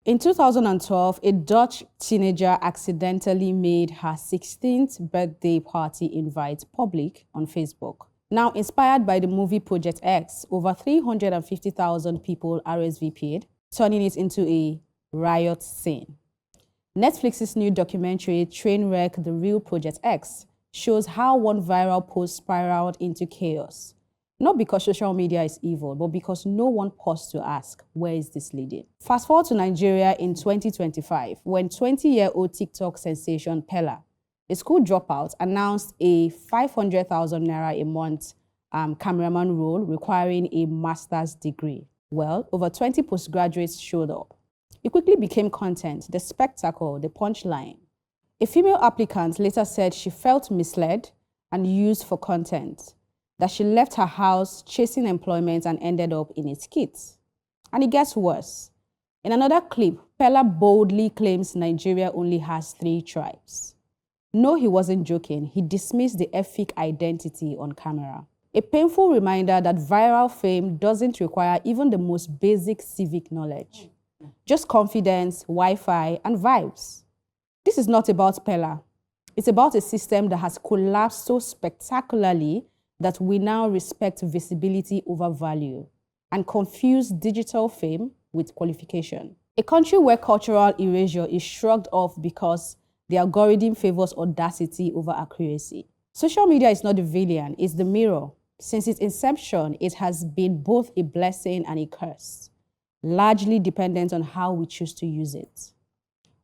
In 2012, a Dutch teenager accidentally made her 16th birthday party invite public on Facebook. Now, inspired by the movie Project X, over 350,000 people RSVP'd, turning it into a riot scene. Netflix's new documentary, Trainwreck: The Real Project X, shows how one viral post spiraled into chaos. Not because social media is evil, but because no one paused to ask, where is this leading? Fast forward to Nigeria in 2025, when 20-year-old TikTok sensation Pella, a school dropout, announced a 500,000 naira a month cameraman role requiring a master's degree. Well, over 20 postgraduates showed up. It quickly became content, the spectacle, the punchline. A female applicant later said she felt misled and used for content, that she left her house chasing employment and ended up in a skit. And it gets worse. In another clip, Pella boldly claims Nigeria only has 3 tribes. No, he wasn't joking. He dismissed the ethnic identity on camera. A painful reminder that viral fame doesn't require even the most basic civic knowledge. Just confidence, Wi-Fi, and vibes. This is not about Pella. It's about a system that has collapsed so spectacularly that we now respect visibility over value and confuse digital fame with qualification. A country where cultural erasure is shrugged off because the algorithm favors audacity over accuracy. Social media is not the villain, it's the mirror. Since its inception, it has been both a blessing and a curse, largely dependent on how we choose to use it.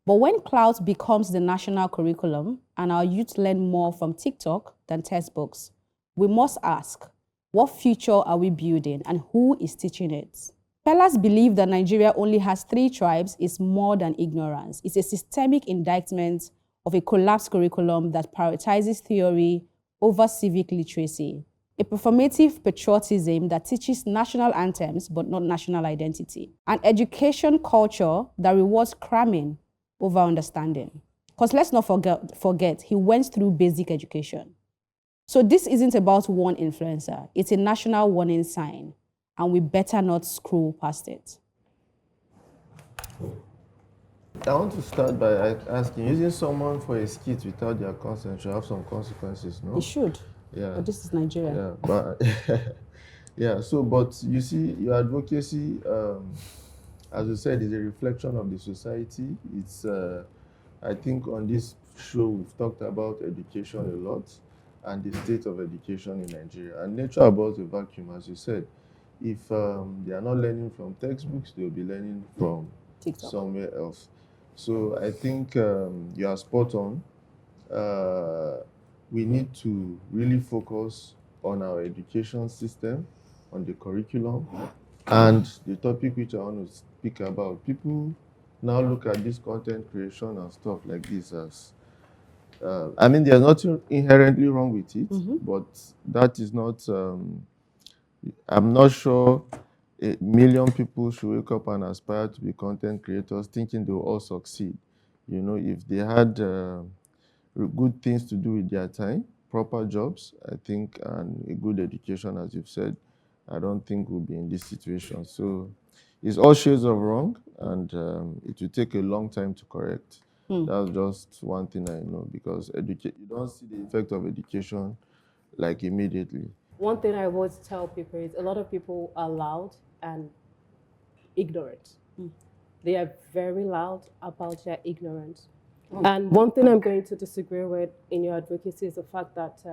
But when Clout becomes the national curriculum and our youth learn more from TikTok than textbooks, we must ask, what future are we building and who is teaching it? Pella's belief that Nigeria only has 3 tribes is more than ignorance. It's a systemic indictment of a collapsed curriculum that prioritizes theory over civic literacy, a performative patriotism that teaches national anthems but not national identity, an education culture that rewards cramming over understanding. Because let's not forget, he went through basic education. So this isn't about one influencer. It's a national warning sign, and we better not scroll past it. I want to start by asking, using someone for a skit without their consent should have some consequences, no? It should. Yeah. But this is Nigeria. Yeah, but yeah. So, but you see, your advocacy, as you said, is a reflection of the society. It's, I think, on this show we've talked about education a lot, and the state of education in Nigeria. And nature abhors a vacuum, as you said. If they are not learning from textbooks, they'll be learning from TikTok, somewhere else. So I think you are spot on. We need to really focus on our education system, on the curriculum, and the topic which I want to speak about. People now look at this content creation and stuff like this as I mean, there's nothing inherently wrong with it, but that is not, I'm not sure 1 million people should wake up and aspire to be content creators thinking they'll all succeed. You know, if they had good things to do with their time, proper jobs, I think, and a good education, as you've said, I don't think we'll be in this situation. So it's all shades of wrong, and it will take a long time to correct. That's just one thing I know, because you don't see the effect of education like immediately. One thing I always tell people is a lot of people are loud and ignorant. They are very loud about their ignorance. And one thing I'm going to disagree with in your advocacy is the fact that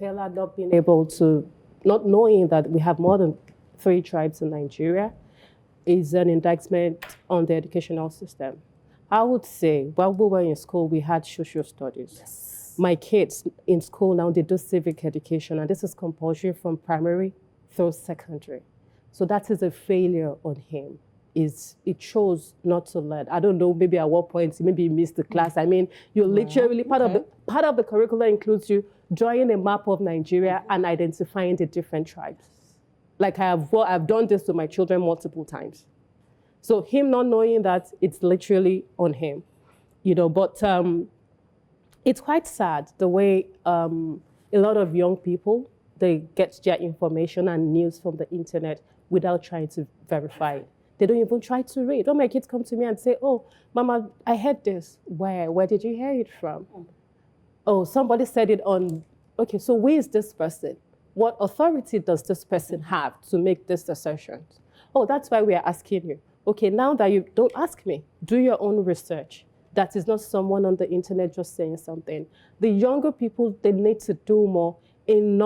Pella not being able to, not knowing that we have more than 3 tribes in Nigeria is an indictment on the educational system. I would say, while we were in school, we had social studies. Yes. My kids in school now, they do civic education, and this is compulsory from primary through secondary. So that is a failure on him. It chose not to learn. I don't know, maybe at what point, maybe he missed the class. I mean, you're literally, part of the curriculum includes you drawing a map of Nigeria and identifying the different tribes. Like I've done this to my children multiple times. So him not knowing that, it's literally on him, you know. But it's quite sad the way a lot of young people, they get their information and news from the internet without trying to verify it. They don't even try to read. When my kids come to me and say, oh, Mama, I heard this. Where did you hear it from? Oh, somebody said it on, okay, so who is this person? What authority does this person have to make this assertion? Oh, that's why we are asking you. Okay, now that you don't ask me, do your own research. That is not someone on the internet just saying something. The younger people, they need to do more in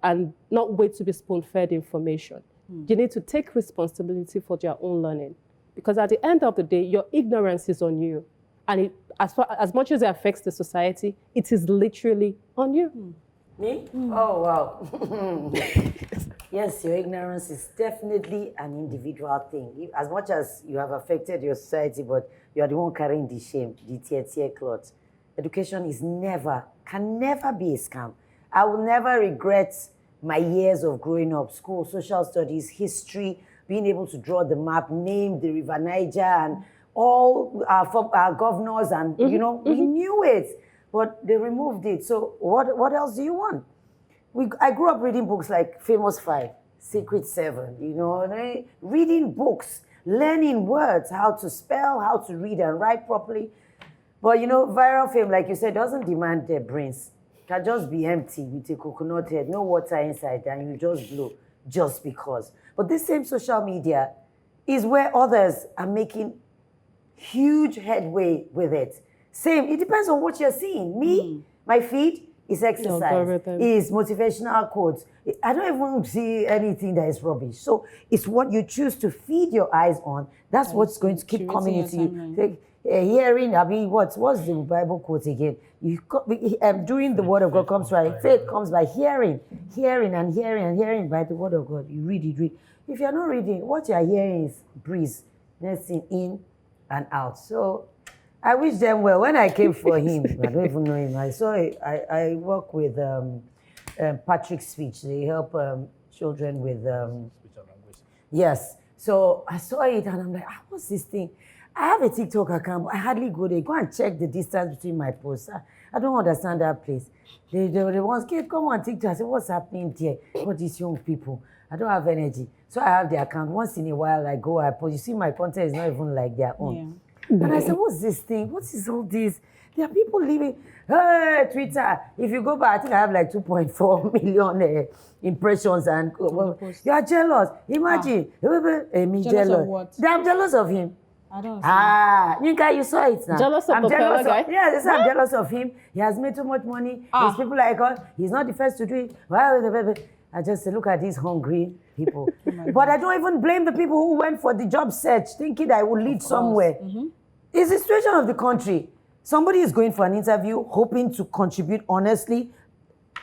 and not wait to be spoon-fed information. You need to take responsibility for their own learning. Because at the end of the day, your ignorance is on you. And as much as it affects the society, it is literally on you. Me? Oh, wow. Yes, your ignorance is definitely an individual thing. As much as you have affected your society, but you are the one carrying the shame, the tear cloth. Education can never be a scam. I will never regret my years of growing up, school, social studies, history, being able to draw the map, name the River Niger, and all our governors, and we knew it, but they removed it. So what else do you want? I grew up reading books like Famous Five, Secret Seven, reading books, learning words, how to spell, how to read and write properly. But viral fame, like you said, doesn't demand their brains. It can just be empty with a coconut head, no water inside, and you just blow just because. But this same social media is where others are making huge headway with it. Same, it depends on what you're seeing. Me, my feed is exercise, is motivational quotes. I don't even see anything that is rubbish. So it's what you choose to feed your eyes on. That's what's going to keep coming into you. Hearing, what's the Bible quote again? Doing the word of God comes by faith, comes by hearing and hearing by the word of God. You read. If you're not reading, what you're hearing is breeze, next thing in and out. So I wish them well. When I came for him, I don't even know him. I work with Patrick's Speech. They help children with speech and language. Yes. So I saw it and I'm like, what's this thing? I have a TikTok account, but I hardly go there. Go and check the distance between my posts. I don't understand that place. They were the ones, kid, come on TikTok. I said, what's happening there? All these young people. I don't have energy. So I have the account. Once in a while, I go, I post. You see, my content is not even like their own. Yeah. And I said, what's this thing? What is all this? There are people living, hey, Twitter. If you go back, I think I have like 2.4 million impressions and you are jealous. Imagine. Me jealous. Of what? I'm jealous of him. I don't Yinka, you saw it now. Jealous of the fellow guy? Yes, I'm jealous of him. He has made too much money. There's people like us. He's not the first to do it. I just say, look at these hungry people. But I don't even blame the people who went for the job search, thinking that I will lead somewhere. It's the situation of the country. Somebody is going for an interview, hoping to contribute honestly,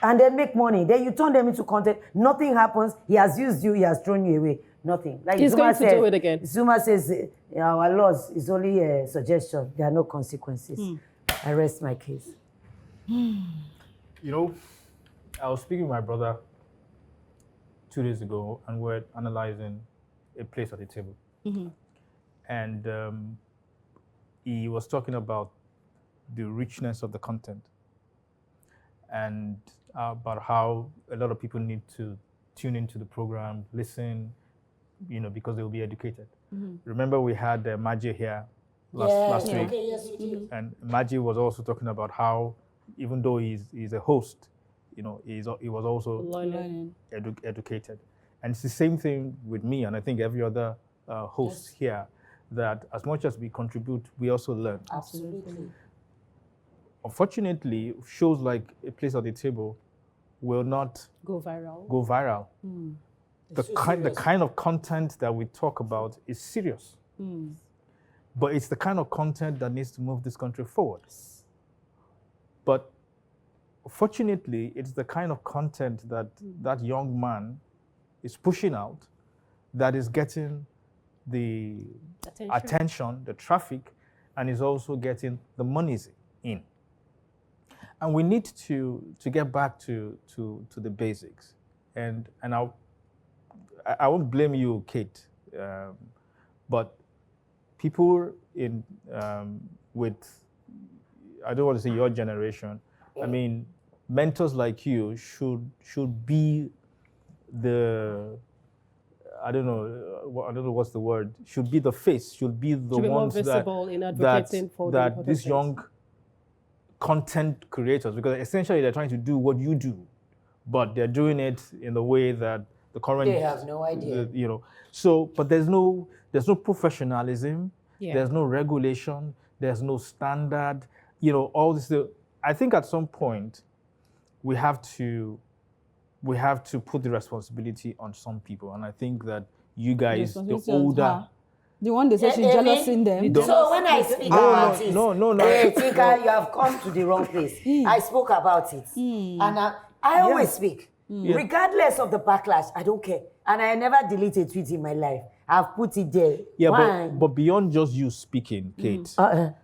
and then make money. Then you turn them into content. Nothing happens. He has used you. He has thrown you away. Nothing. Like he's going to do it again. Zuma says, our laws is only a suggestion. There are no consequences. I rest my case. I was speaking with my brother 2 days ago, and we're analyzing a place at the table. And he was talking about the richness of the content and about how a lot of people need to tune into the program, listen, because they will be educated. Remember we had Maji here last week. Okay, yes, and Maji was also talking about how even though he's a host, he was also learning. Educated. And it's the same thing with me, and I think every other host here, that as much as we contribute, we also learn. Absolutely. Unfortunately, shows like A Place at the Table will not Go viral. The kind of content that we talk about is serious. But it's the kind of content that needs to move this country forward. But fortunately, it's the kind of content that that young man is pushing out that is getting the attention, the traffic, and is also getting the monies in. And we need to get back to the basics. And I won't blame you, Kate, but people with, I don't want to say your generation, I mean, mentors like you should be the I don't know, I don't know what's the word, should be the face, should be the To be more ones that visible in advocating for the that important these things. young content creators, because essentially they're trying to do what you do, but they're doing it in the way that the current They have no idea. you know. So, but there's no professionalism, Yeah. there's no regulation, there's no standard, you know, all this. I think at some point we have to put the responsibility on some people, and I think that you guys, the Responsibility on older. her. The one they say she's Amy, jealous in them. So when I speak about it, no. hey, Tika, you have come to the wrong place. I spoke about it. And I always speak. Regardless of the backlash, I don't care. And I never delete a tweet in my life. I've put it there. Yeah, Why? but beyond just you speaking, Kate,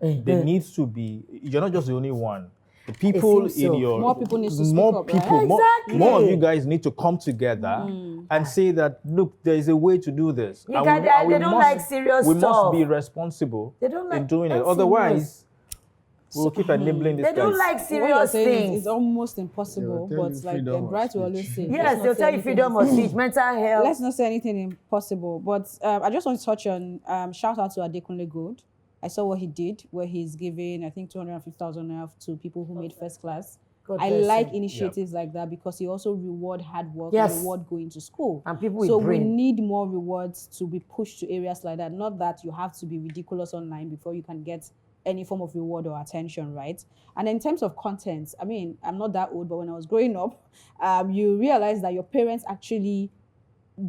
there needs to be, you're not just the only one. The people seems so. in your... More people need to speak more up, people, right? Exactly. more of you guys need to come together and say that, look, there is a way to do this. You guys, they don't like serious we stuff. must be responsible They don't like- in doing it. that's Otherwise, we'll keep enabling this They don't like What you're serious saying is things. it's almost impossible, They will tell but you like freedom of Bright will speech. always say. Yes, let's they'll not say tell you anything freedom of speech, mental health. Let's not say anything impossible, but I just want to touch on shout out to Adekunle Gold. I saw what he did, where he's giving, I think, 250,000 naira to people who made first class. God I bless like him. initiatives like that because he also reward hard work Yes. and reward going to school. And people with so we brain. need more rewards to be pushed to areas like that. Not that you have to be ridiculous online before you can get any form of reward or attention, right? And in terms of content, I mean, I'm not that old, but when I was growing up, you realize that your parents actually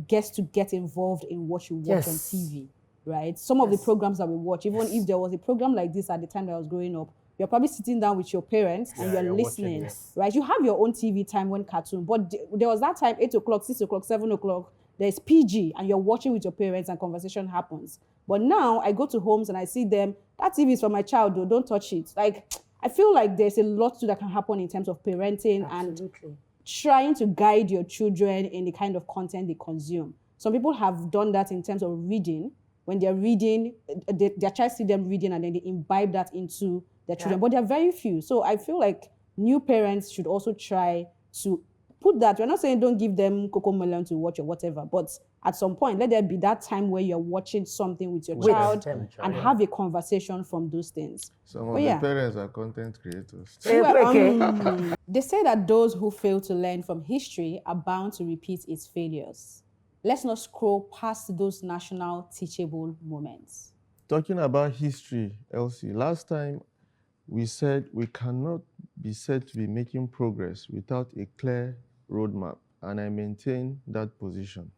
get involved in what you watch Yes. on TV, right? Some of the programs that we watch, even if there was a program like this at the time that I was growing up, you're probably sitting down with your parents and Yeah, you're you're watching listening, it. right? You have your own TV time when cartoon, but there was that time, 8 o'clock, 6 o'clock, 7 o'clock, there's PG and you're watching with your parents and conversation happens. But now I go to homes and I see them, that TV is for my child, though, don't touch it. Like, I feel like there's a lot that can happen in terms of parenting and Absolutely. trying to guide your children in the kind of content they consume. Some people have done that in terms of reading. When they're reading, their child see them reading and then they imbibe that into their children. But there are very few. So I feel like new parents should also try to put that. We're not saying don't give them Coco Melon to watch or whatever, but at some point, let there be that time where you're watching something with your child them, and have a conversation from those things. Some of But the yeah. parents are content creators. They say that those who fail to learn from history are bound to repeat its failures. Let's not scroll past those national teachable moments. Talking about history, Elsie, last time we said we cannot be said to be making progress without a clear roadmap, and I maintain that position.